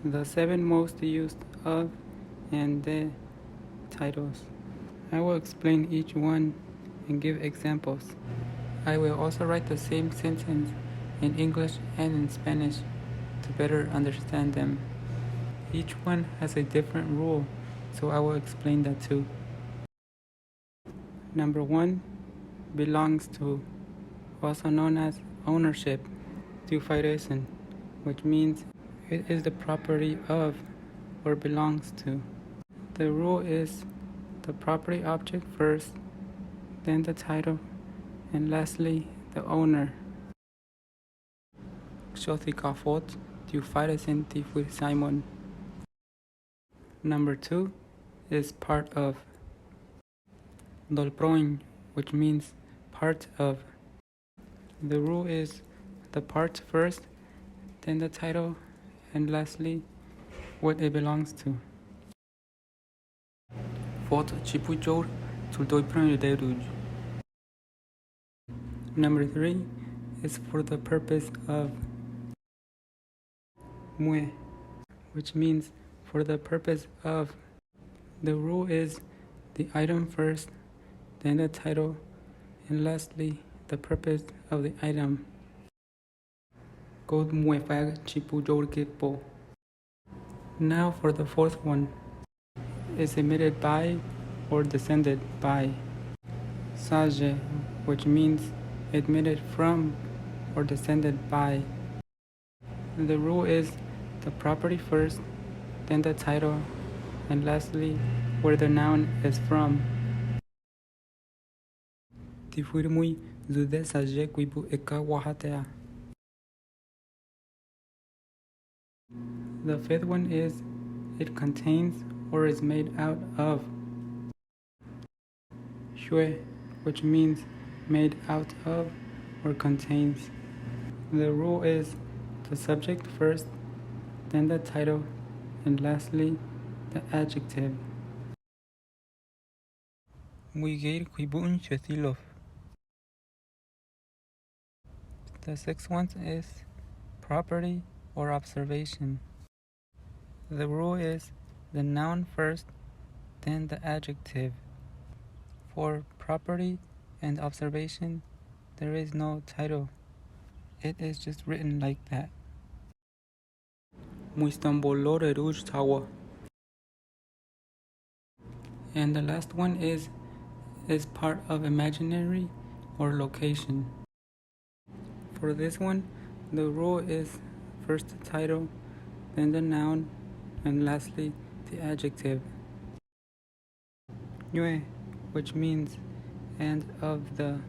the 7 most used of and the titles. I will explain each one and give examples. I will also write the same sentence in English and in Spanish to better understand them. Each one has a different rule, so I will explain that too. Number 1, belongs to, also known as ownership, tillföjelsen, which means it is the property of or belongs to. The rule is the property object first, then the title, and lastly the owner. Simon. Number 2 is part of, dolproin, which means part of. The rule is the part first, then the title, and lastly what it belongs to. Number 3 is for the purpose of, mue, which means for the purpose of. The rule is the item first, then the title, and lastly the purpose of the item. Now for the fourth one, is emitted by or descended by. Sage, which means emitted from or descended by. The rule is the property first, then the title, and lastly where the noun is from. The fifth one is it contains or is made out of. Shue, which means made out of or contains. The rule is the subject first, then the title, and lastly the adjective. The sixth one is property or observation. The rule is the noun first, then the adjective. For property and observation, there is no title. It is just written like that. And the last one is part of imaginary or location. For this one, the rule is first the title, then the noun, and lastly the adjective. Nue, which means and of the.